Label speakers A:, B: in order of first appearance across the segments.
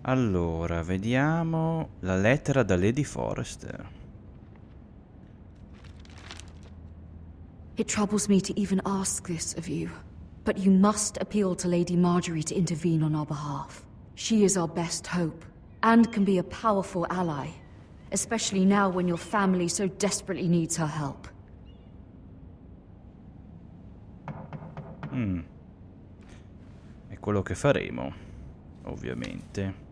A: Allora, vediamo la lettera da Lady Forrester.
B: It troubles me to even ask this of you, but you must appeal to Lady Marjorie to intervene on our behalf. She is our best hope, and can be a powerful ally, especially now when your family so desperately needs her help.
A: È quello che faremo, ovviamente.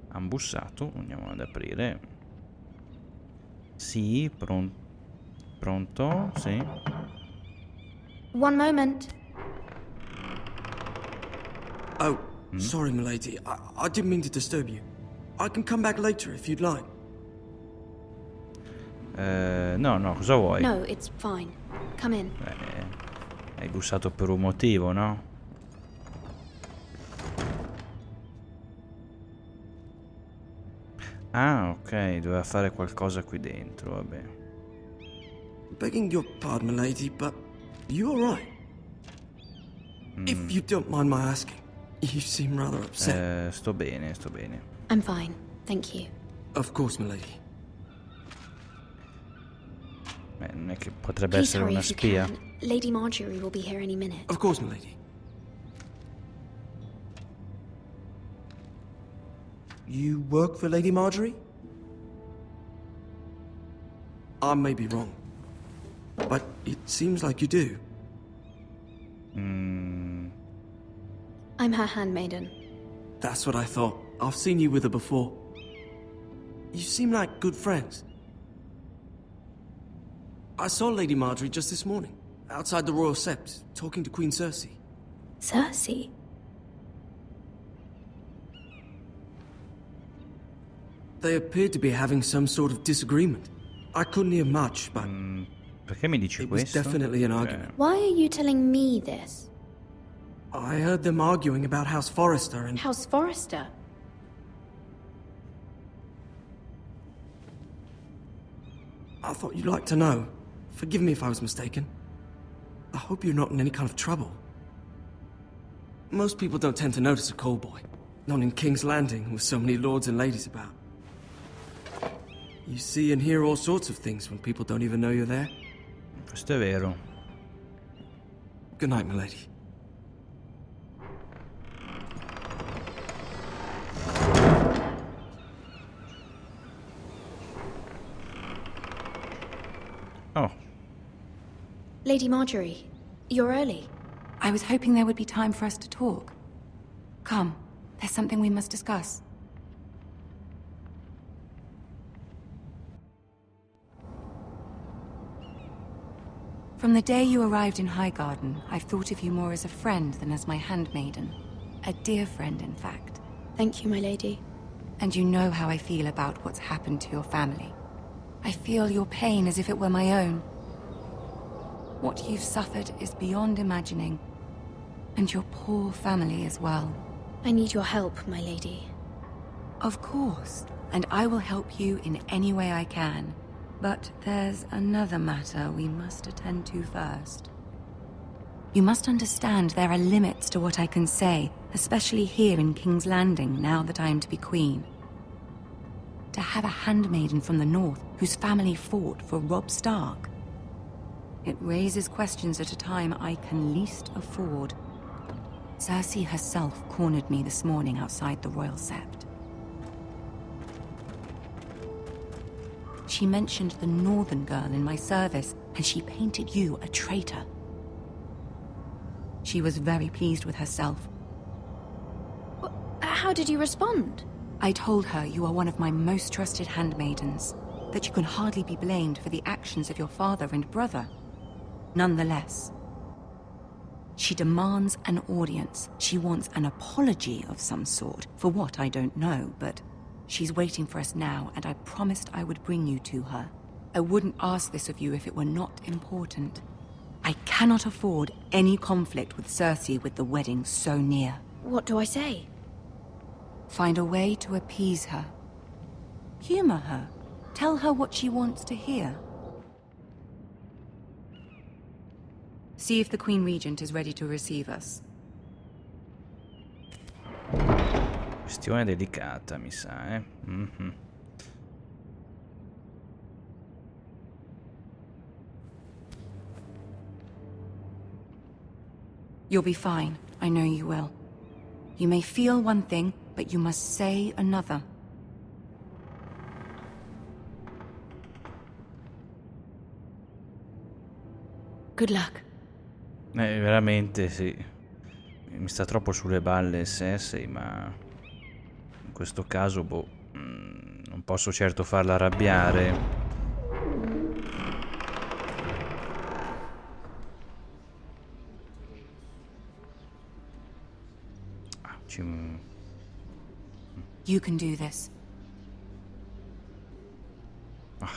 A: Han bussato, andiamo ad aprire. Sì, pronto? Sì.
C: One moment.
D: Oh, sorry, milady. I didn't mean to disturb you. I can come back later if you'd like.
A: No, cosa vuoi?
C: No, it's fine. Come in.
A: Hai bussato per un motivo, no? Ah, ok, doveva fare qualcosa qui dentro, vabbè.
D: Begging your pardon, milady, but you alright? If you don't mind my asking, you seem rather upset.
A: Sto bene.
C: I'm fine, thank you.
D: Of course, milady.
A: Non è che potrebbe
C: Please
A: essere
C: hurry
A: una
C: if you
A: spia.
C: can. Lady Marjorie will be here any minute.
D: Of course, milady. You work for Lady Marjorie? I may be wrong, but it seems like you do.
C: I'm her handmaiden.
D: That's what I thought. I've seen you with her before. You seem like good friends. I saw Lady Marjorie just this morning, outside the Royal Sept, talking to Queen Cersei.
C: Cersei?
D: They appeared to be having some sort of disagreement. I couldn't hear much, but
A: Perché mi dici
D: it was
A: questo?
D: definitely an argument.
C: Why are you telling me this?
D: I heard them arguing about House Forrester and...
C: House Forrester?
D: I thought you'd like to know. Forgive me if I was mistaken. I hope you're not in any kind of trouble. Most people don't tend to notice a call boy. Not in King's Landing, with so many lords and ladies about. You see and hear all sorts of things when people don't even know you're there.
A: Questo è vero.
D: Good night, milady.
A: Oh,
C: Lady Marjorie, you're early.
E: I was hoping there would be time for us to talk. Come, there's something we must discuss. From the day you arrived in Highgarden, I've thought of you more as a friend than as my handmaiden. A dear friend, in fact.
C: Thank you, my lady.
E: And you know how I feel about what's happened to your family. I feel your pain as if it were my own. What you've suffered is beyond imagining. And your poor family as well.
C: I need your help, my lady.
E: Of course, and I will help you in any way I can. But there's another matter we must attend to first. You must understand there are limits to what I can say, especially here in King's Landing, now that I am to be queen. To have a handmaiden from the north whose family fought for Robb Stark. It raises questions at a time I can least afford. Cersei herself cornered me this morning outside the Royal Sept. She mentioned the northern girl in my service, and she painted you a traitor. She was very pleased with herself.
C: How did you respond?
E: I told her you are one of my most trusted handmaidens, that you can hardly be blamed for the actions of your father and brother. Nonetheless, she demands an audience. She wants an apology of some sort, for what I don't know, but she's waiting for us now, and I promised I would bring you to her. I wouldn't ask this of you if it were not important. I cannot afford any conflict with Cersei with the wedding so near.
C: What do I say?
E: Find a way to appease her. Humor her. Tell her what she wants to hear. See if the Queen Regent is ready to receive us.
A: Questione delicata, mi sa, eh? Mhm.
E: You'll be fine. I know you will. You may feel one thing, but you must say another.
C: Good luck.
A: Veramente sì. Mi sta troppo sulle balle Cersei, ma in questo caso, boh, non posso certo farla arrabbiare.
E: You can do this.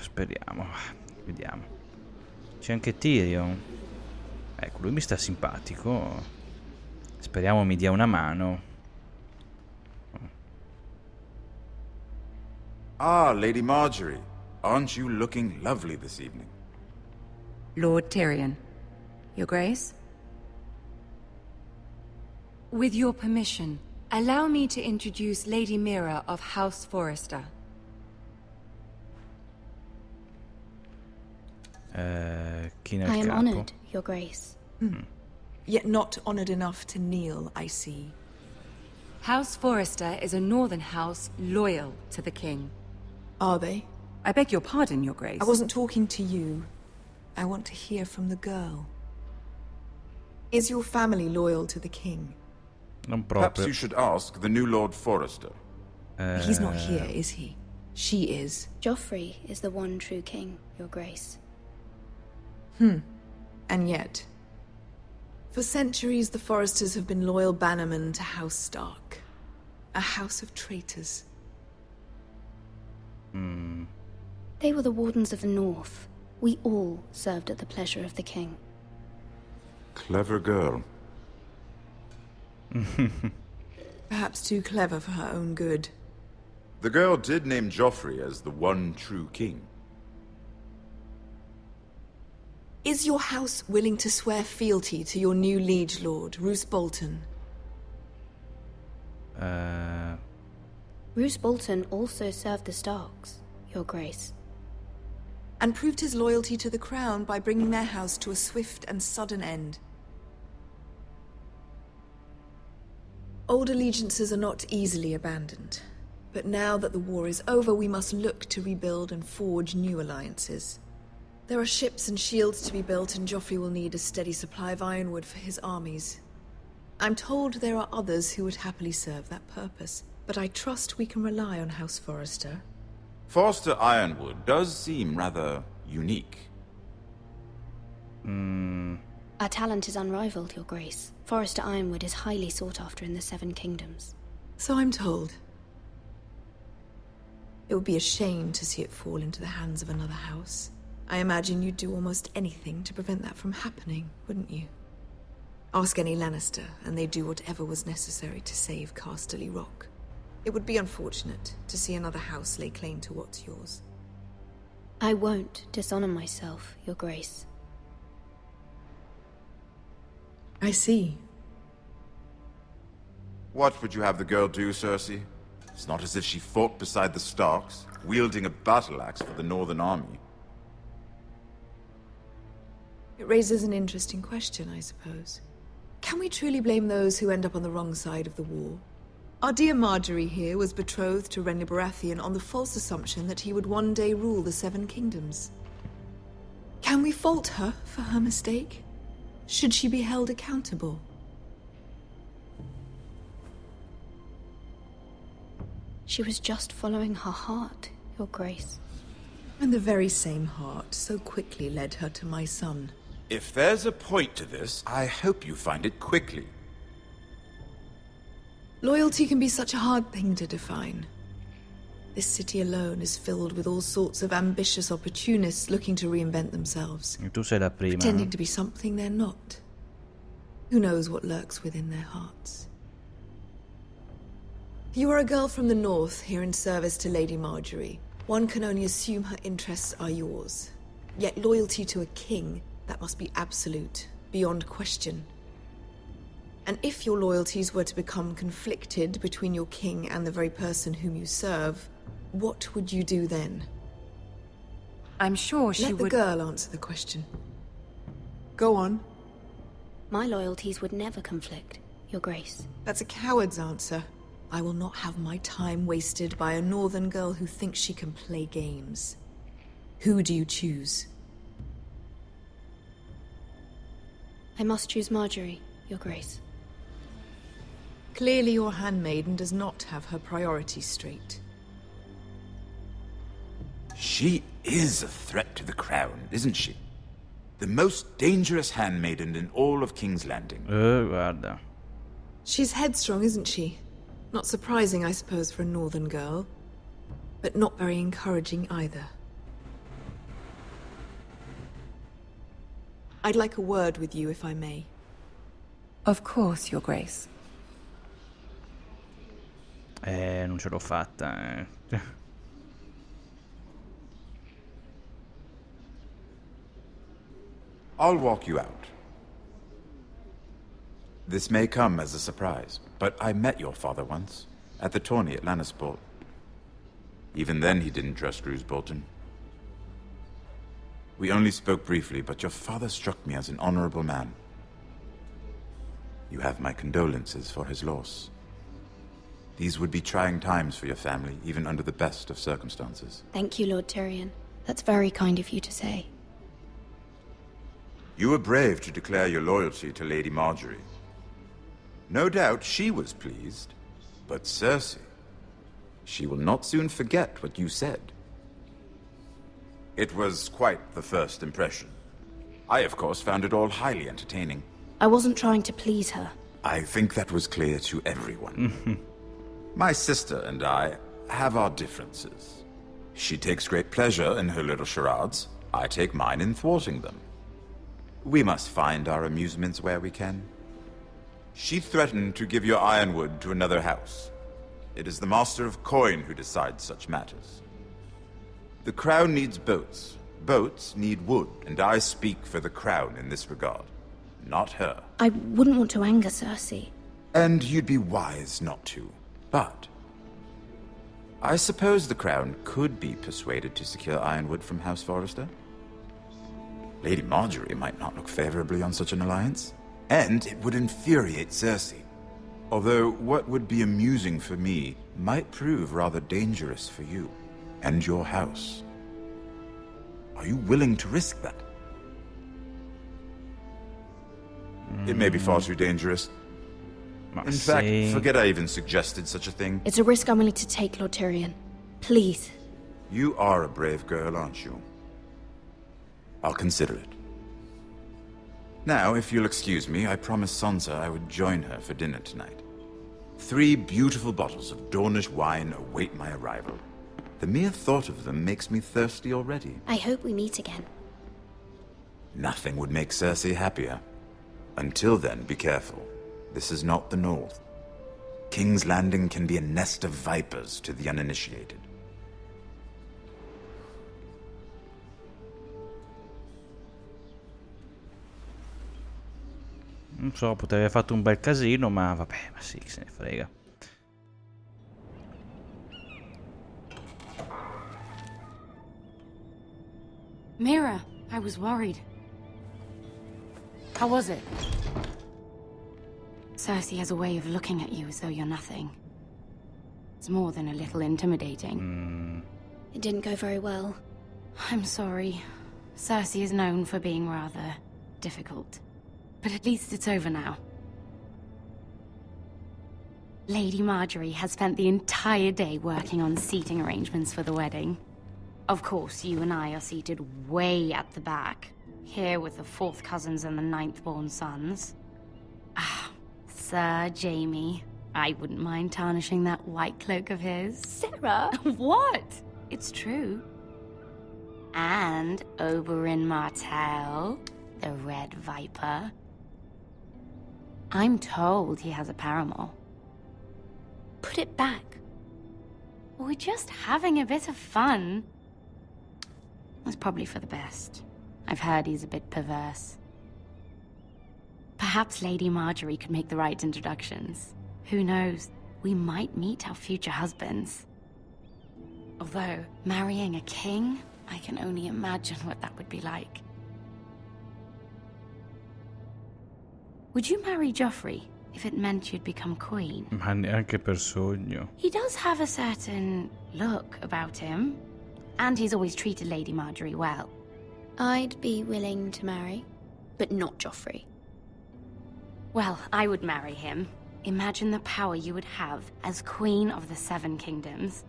A: Speriamo, vediamo. C'è anche Tyrion. Ecco, lui mi sta simpatico. Speriamo mi dia una mano.
F: Ah, Lady Marjorie. Aren't you looking lovely this evening?
E: Lord Tyrion. Your Grace? With your permission, allow me to introduce Lady Mira of House Forrester.
A: Chi nel
C: I am
A: capo?
C: honored, Your Grace.
G: Yet not honored enough to kneel, I see.
E: House Forrester is a northern house loyal to the king.
G: Are they?
E: I beg your pardon, Your Grace.
G: I wasn't talking to you. I want to hear from the girl. Is your family loyal to the king?
A: Non
F: Perhaps
A: proprio.
F: you should ask the new Lord Forrester.
G: He's not here, is he? She is.
C: Joffrey is the one true king, Your Grace.
G: And yet, for centuries the Forresters have been loyal bannermen to House Stark. A house of traitors.
C: They were the Wardens of the North. We all served at the pleasure of the king.
F: Clever girl.
G: Perhaps too clever for her own good.
F: The girl did name Joffrey as the one true king.
G: Is your house willing to swear fealty to your new liege lord, Roose Bolton?
C: Roose Bolton also served the Starks, Your Grace.
G: And proved his loyalty to the crown by bringing their house to a swift and sudden end. Old allegiances are not easily abandoned. But now that the war is over, we must look to rebuild and forge new alliances. There are ships and shields to be built, and Joffrey will need a steady supply of ironwood for his armies. I'm told there are others who would happily serve that purpose, but I trust we can rely on House Forrester.
F: Forster Ironwood does seem rather unique.
C: Our talent is unrivaled, Your Grace. Forrester Ironwood is highly sought after in the Seven Kingdoms.
G: So I'm told. It would be a shame to see it fall into the hands of another house. I imagine you'd do almost anything to prevent that from happening, wouldn't you? Ask any Lannister, and they'd do whatever was necessary to save Casterly Rock. It would be unfortunate to see another house lay claim to what's yours.
C: I won't dishonor myself, Your Grace.
G: I see.
F: What would you have the girl do, Cersei? It's not as if she fought beside the Starks, wielding a battle axe for the Northern Army.
G: It raises an interesting question, I suppose. Can we truly blame those who end up on the wrong side of the war? Our dear Marjorie here was betrothed to Renly Baratheon on the false assumption that he would one day rule the Seven Kingdoms. Can we fault her for her mistake? Should she be held accountable?
C: She was just following her heart, Your Grace.
G: And the very same heart so quickly led her to my son.
F: If there's a point to this, I hope you find it quickly.
G: Loyalty can be such a hard thing to define. This city alone is filled with all sorts of ambitious opportunists looking to reinvent themselves.
A: Tu sei la prima.
G: Pretending to be something they're not. Who knows what lurks within their hearts? You are a girl from the north, here in service to Lady Marjorie. One can only assume her interests are yours. Yet loyalty to a king, that must be absolute, beyond question. And if your loyalties were to become conflicted between your king and the very person whom you serve, what would you do then?
E: I'm sure she
G: Let the
E: would...
G: girl answer the question. Go on.
C: My loyalties would never conflict, Your Grace.
G: That's a coward's answer. I will not have my time wasted by a northern girl who thinks she can play games. Who do you choose?
C: I must choose Marjorie, Your Grace.
G: Clearly your handmaiden does not have her priorities straight.
F: She is a threat to the crown, isn't she? The most dangerous handmaiden in all of King's Landing.
A: Guarda.
G: She's headstrong, isn't she? Not surprising, I suppose, for a northern girl. But not very encouraging either. I'd like a word with you, if I may.
E: Of course, Your Grace.
A: Non ce l'ho fatta,
F: I'll walk you out. This may come as a surprise, but I met your father once, at the tourney at Lannisport. Even then he didn't trust Roose Bolton. We only spoke briefly, but your father struck me as an honorable man. You have my condolences for his loss. These would be trying times for your family, even under the best of circumstances.
C: Thank you, Lord Tyrion. That's very kind of you to say.
F: You were brave to declare your loyalty to Lady Marjorie. No doubt she was pleased, but Cersei, she will not soon forget what you said. It was quite the first impression. I, of course, found it all highly entertaining.
C: I wasn't trying to please her.
F: I think that was clear to everyone. My sister and I have our differences. She takes great pleasure in her little charades. I take mine in thwarting them. We must find our amusements where we can. She threatened to give your ironwood to another house. It is the Master of Coin who decides such matters. The Crown needs boats. Boats need wood, and I speak for the Crown in this regard, not her.
C: I wouldn't want to anger Cersei.
F: And you'd be wise not to. But I suppose the Crown could be persuaded to secure ironwood from House Forrester. Lady Marjorie might not look favorably on such an alliance, and it would infuriate Cersei. Although what would be amusing for me might prove rather dangerous for you and your house. Are you willing to risk that? It may be far too dangerous. In fact, forget I even suggested such a thing.
C: It's a risk I'm willing to take, Lord Tyrion. Please.
F: You are a brave girl, aren't you? I'll consider it. Now, if you'll excuse me, I promised Sansa I would join her for dinner tonight. 3 beautiful bottles of Dornish wine await my arrival. The mere thought of them makes me thirsty already.
C: I hope we meet again.
F: Nothing would make Cersei happier. Until then, be careful. This is not the North. King's Landing can be a nest of vipers to the uninitiated.
A: Non so, potevi aver fatto un bel casino, ma vabbè, ma sì, che se ne frega.
E: Mira, I was worried. How was it? Cersei has a way of looking at you as though you're nothing. It's more than a little intimidating.
C: It didn't go very well.
E: I'm sorry. Cersei is known for being rather difficult. But at least it's over now. Lady Marjorie has spent the entire day working on seating arrangements for the wedding. Of course, you and I are seated way at the back, here with the 4th cousins and the 9th-born sons. Ah, Sir Jaime. I wouldn't mind tarnishing that white cloak of his.
C: Sarah!
E: What? It's true. And Oberyn Martell, the Red Viper. I'm told he has a paramour.
C: Put it back.
E: We're just having a bit of fun. It's probably for the best. I've heard he's a bit perverse. Perhaps Lady Marjorie could make the right introductions. Who knows? We might meet our future husbands. Although, marrying a king, I can only imagine what that would be like. Would you marry Joffrey if it meant you'd become queen?
A: Ma neanche per sogno.
E: He does have a certain look about him, and he's always treated Lady Marjorie well.
C: I'd be willing to marry, but not Joffrey.
E: Well, I would marry him. Imagine the power you would have as Queen of the Seven Kingdoms.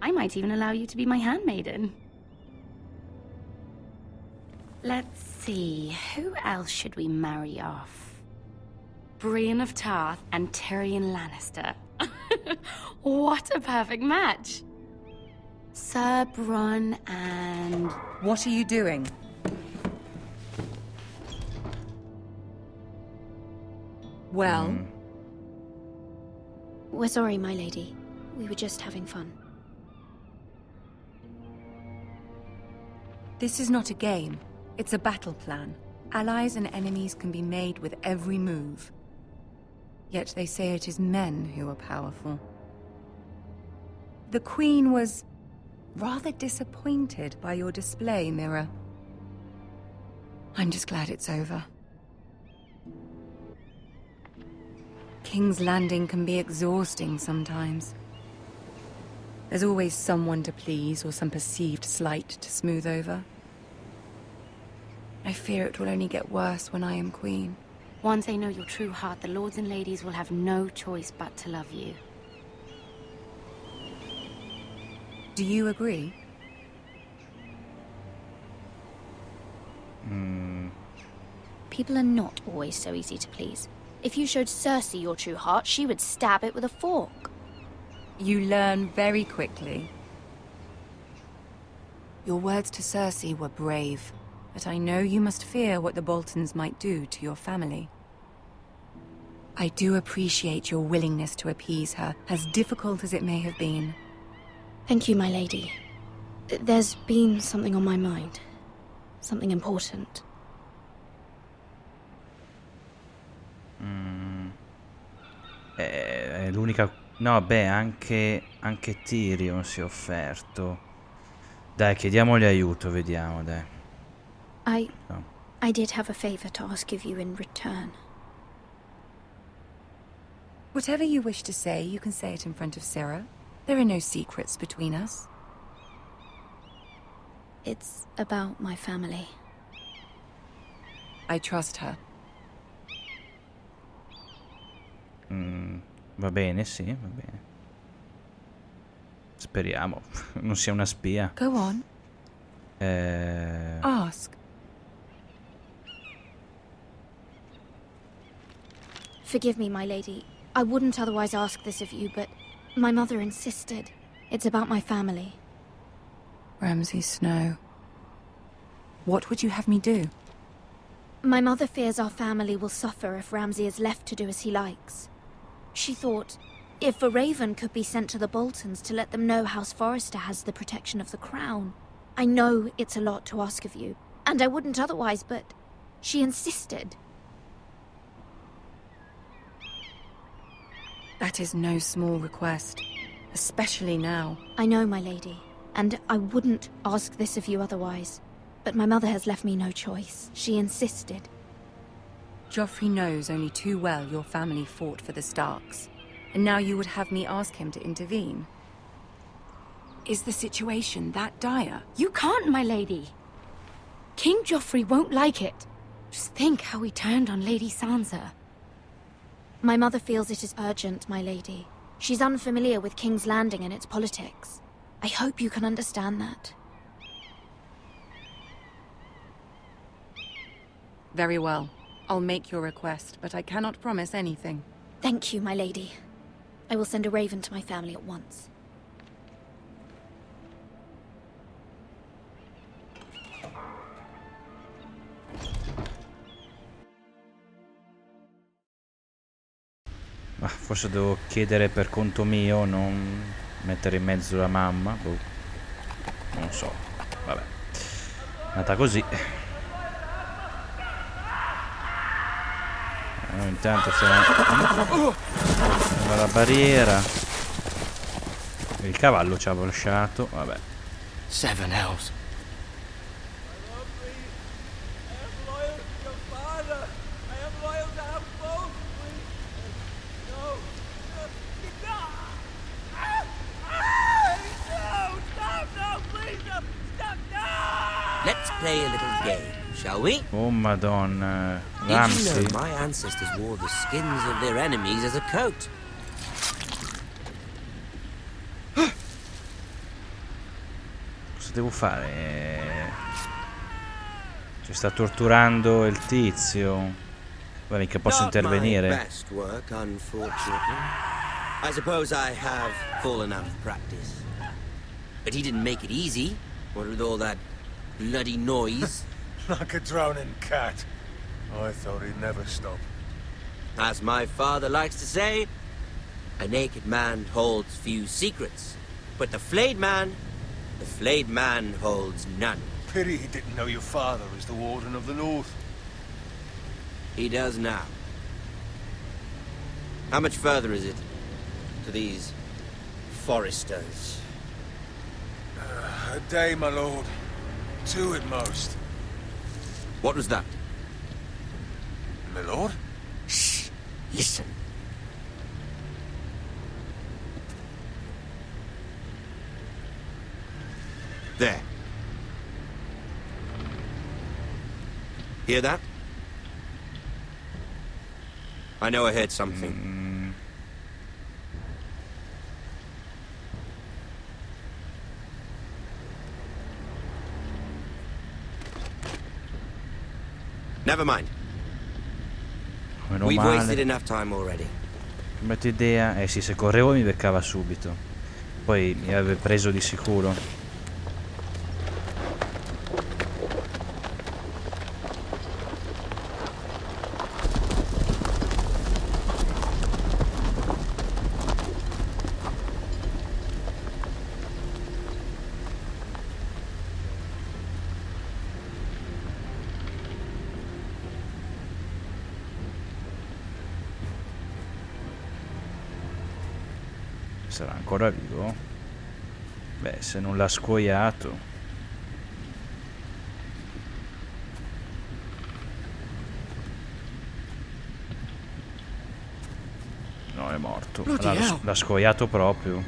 E: I might even allow you to be my handmaiden. Let's see, who else should we marry off? Brienne of Tarth and Tyrion Lannister. What a perfect match! Sir Bronn and...
H: What are you doing? Well?
C: We're sorry, my lady. We were just having fun.
E: This is not a game. It's a battle plan. Allies and enemies can be made with every move. Yet they say it is men who are powerful. The Queen was rather disappointed by your display, Mira. I'm just glad it's over. King's Landing can be exhausting sometimes. There's always someone to please or some perceived slight to smooth over. I fear it will only get worse when I am queen. Once they know your true heart, the lords and ladies will have no choice but to love you. Do you agree?
C: People are not always so easy to please. If you showed Cersei your true heart, she would stab it with a fork.
E: You learn very quickly. Your words to Cersei were brave, but I know you must fear what the Boltons might do to your family. I do appreciate your willingness to appease her, as difficult as it may have been.
C: Thank you, my lady. There's been something on my mind. Something important.
A: È l'unica... No, beh, anche Tyrion si è offerto. Dai, chiediamogli aiuto, vediamo, dai. No.
C: I did have a favor to ask of you in return.
E: Whatever you wish to say, you can say it in front of Sarah. There are no secrets between us.
C: It's about my family.
E: I trust her.
A: Va bene, sì, va bene. Speriamo non sia una spia.
E: Go on. Ask.
C: Forgive me, my lady. I wouldn't otherwise ask this of you, but my mother insisted. It's about my family.
E: Ramsay Snow. What would you have me do?
C: My mother fears our family will suffer if Ramsay is left to do as he likes. She thought, if a raven could be sent to the Boltons to let them know House Forrester has the protection of the crown. I know it's a lot to ask of you, and I wouldn't otherwise, but she insisted.
E: That is no small request, especially now.
C: I know, my lady, and I wouldn't ask this of you otherwise. But my mother has left me no choice. She insisted.
E: Joffrey knows only too well your family fought for the Starks, and now you would have me ask him to intervene. Is the situation that dire? You can't, my lady. King Joffrey won't like it. Just think how he turned on Lady Sansa.
C: My mother feels it is urgent, my lady. She's unfamiliar with King's Landing and its politics. I hope you can understand that.
E: Very well. I'll make your request, but I cannot promise anything.
C: Thank you, my lady. I will send a raven to my family at once.
A: Ma forse devo chiedere per conto mio, non mettere in mezzo la mamma. Boh. Non so. Vabbè. È andata così. Noi intanto siamo alla barriera. Il cavallo ci ha lasciato, vabbè.
I: Seven elves.
J: Let's play a little game, shall we?
A: Oh madonna,
J: Did you
A: Ramsey.
J: know my ancestors wore the skins of their enemies as a coat?
A: Cosa devo fare? Ci sta torturando il tizio. Guarda che posso
J: Not my
A: intervenire.
J: best work, unfortunately. I suppose I have fallen out of practice. But he didn't make it easy. What with all that bloody noise?
K: Like a drowning cat. I thought he'd never stop.
J: As my father likes to say, a naked man holds few secrets. But the flayed man holds none.
K: Pity he didn't know your father was the Warden of the North.
J: He does now. How much further is it to these foresters?
K: A day, my lord. 2 at most.
J: What was that?
K: My lord?
J: Shh! Listen. There. Hear that? I know I heard something. Never mind.
A: Meno
J: We've wasted
A: male.
J: enough time already.
A: Cambiato idea. Eh sì, se correvo mi beccava subito. Poi mi aveva preso di sicuro. Sarà ancora vivo? Beh, se non l'ha scuoiato. No, è morto. L'ha scuoiato proprio.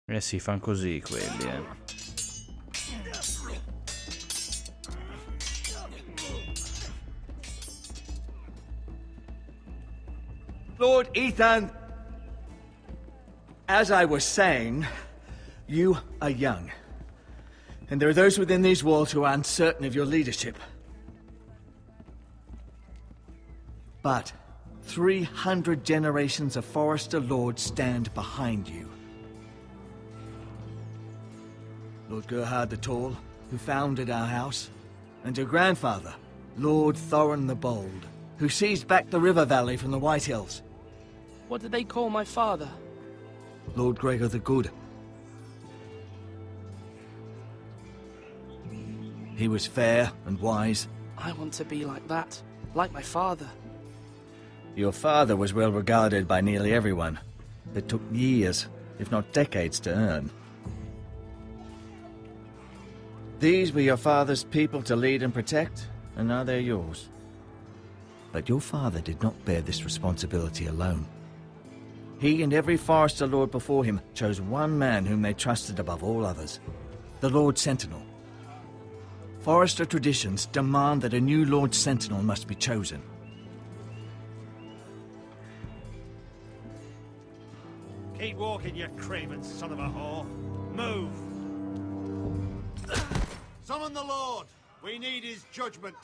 A: Eh sì, fan così quelli,
L: Lord Ethan, as I was saying, you are young. And there are those within these walls who are uncertain of your leadership. But 300 generations of Forester Lords stand behind you. Lord Gerhard the Tall, who founded our house, and your grandfather, Lord Thorin the Bold, who seized back the river valley from the White Hills.
M: What did they call my father?
L: Lord Gregor the Good. He was fair and wise.
M: I want to be like that, like my father.
L: Your father was well regarded by nearly everyone. It took years, if not decades, to earn. These were your father's people to lead and protect, and now they're yours. But your father did not bear this responsibility alone. He and every Forester Lord before him chose one man whom they trusted above all others, the Lord Sentinel. Forester traditions demand that a new Lord Sentinel must be chosen.
N: Keep walking, you craven son of a whore. Move! Summon the Lord! We need his judgment.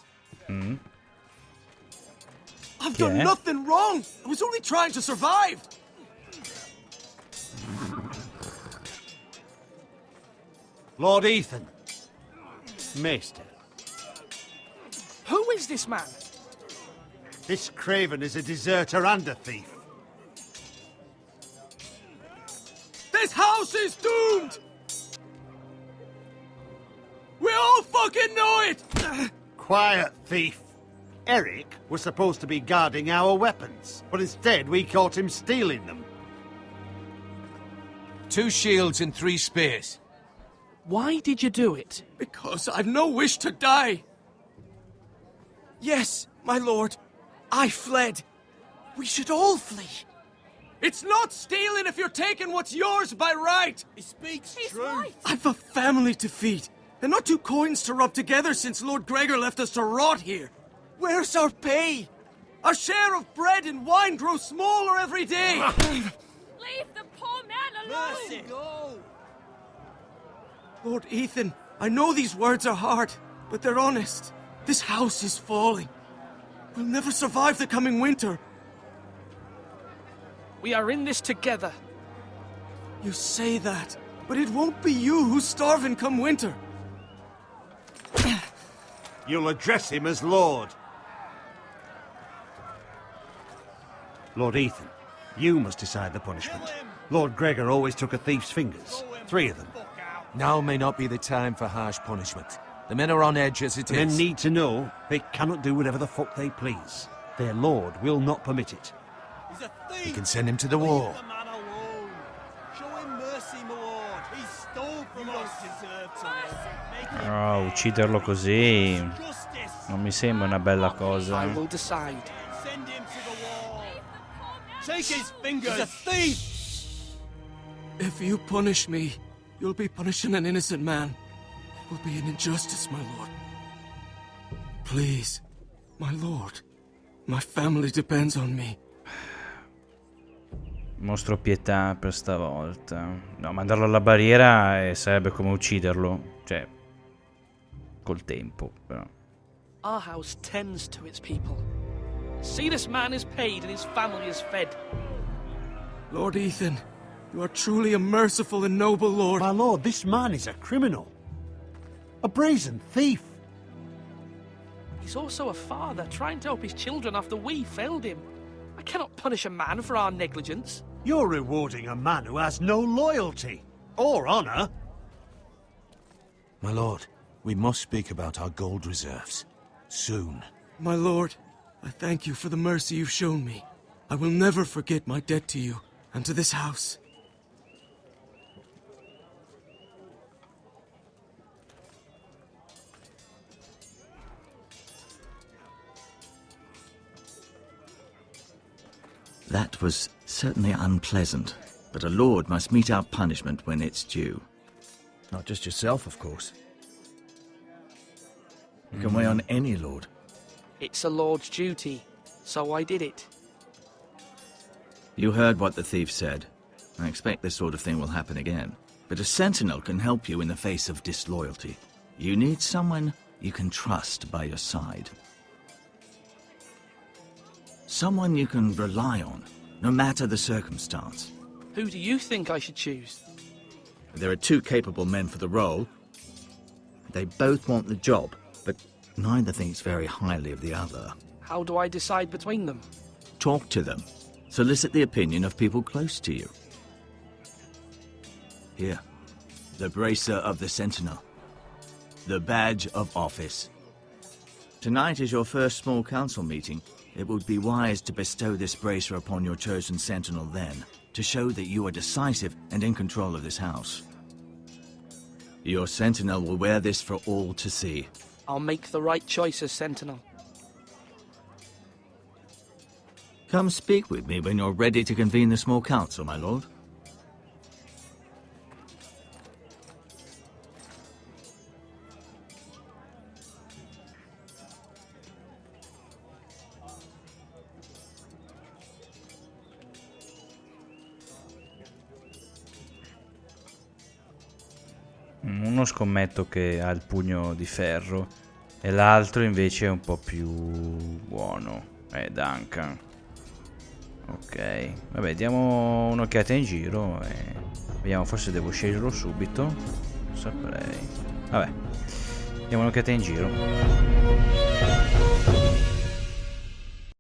L: I've done nothing wrong! I was only trying to survive!
N: Lord Ethan. Maester.
M: Who is this man?
N: This craven is a deserter and a thief.
L: This house is doomed! We're
K: fucking know it!
N: Quiet, thief. Eric was supposed to be guarding our weapons, but instead we caught him stealing them.
K: 2 shields and 3 spears.
M: Why did you do it?
D: Because I've no wish to die. Yes, my lord. I fled. We should all flee. It's not stealing if you're taking what's yours by right.
N: He speaks true.
D: I've a family to feed, and not 2 coins to rub together since Lord Gregor left us to rot here. Where's our pay? Our share of bread and wine grows smaller every day.
O: Leave the poor man alone!
D: Mercy. Lord Ethan, I know these words are hard, but they're honest. This house is falling. We'll never survive the coming winter.
M: We are in this together.
D: You say that, but it won't be you who's starving come winter.
N: You'll address him as Lord. Lord Ethan, you must decide the punishment. Lord Gregor always took a thief's fingers. 3 of them.
K: Now may not be the time for harsh punishment. The men are on edge as it
N: The
K: is.
N: men need to know they cannot do whatever the fuck they please. Their lord will not permit it.
K: He's a thief. You can send him to the wall.
N: Leave the man alone. Show him mercy, my lord. He stole from us.
A: Oh, ucciderlo così non mi sembra una bella cosa.
M: I will decide.
N: Send him to the wall. Take his fingers.
K: He's a thief.
D: If you punish me, you'll be punishing an innocent man. It will be an injustice, my lord. Please, my lord. My family depends on me.
A: Mostro pietà per stavolta. No, mandarlo alla barriera sarebbe come ucciderlo. Cioè, col tempo, però.
M: Our house tends to its people. See, this man is paid and his family is fed.
D: Lord Ethan, you are truly a merciful and noble lord.
N: My lord, this man is a criminal. A brazen thief.
M: He's also a father, trying to help his children after we failed him. I cannot punish a man for our negligence.
N: You're rewarding a man who has no loyalty or honor.
K: My lord, we must speak about our gold reserves. Soon.
D: My lord, I thank you for the mercy you've shown me. I will never forget my debt to you and to this house.
L: That was certainly unpleasant, but a lord must mete out punishment when it's due. Not just yourself, of course. You can weigh on any lord.
M: It's a lord's duty, so I did it.
L: You heard what the thief said. I expect this sort of thing will happen again. But a sentinel can help you in the face of disloyalty. You need someone you can trust by your side. Someone you can rely on, no matter the circumstance.
M: Who do you think I should choose?
L: There are 2 capable men for the role. They both want the job, but neither thinks very highly of the other.
M: How do I decide between them?
L: Talk to them. Solicit the opinion of people close to you. Here, the bracer of the Sentinel. The badge of office. Tonight is your first small council meeting. It would be wise to bestow this bracer upon your chosen sentinel then, to show that you are decisive and in control of this house. Your sentinel will wear this for all to see.
M: I'll make the right choice as sentinel.
L: Come speak with me when you're ready to convene the small council, my lord.
A: Uno scommetto che ha il pugno di ferro e l'altro invece è un po' più buono. Duncan. Ok, vabbè, diamo un'occhiata in giro e vediamo, forse devo sceglierlo subito. Non saprei. Vabbè, diamo un'occhiata in giro.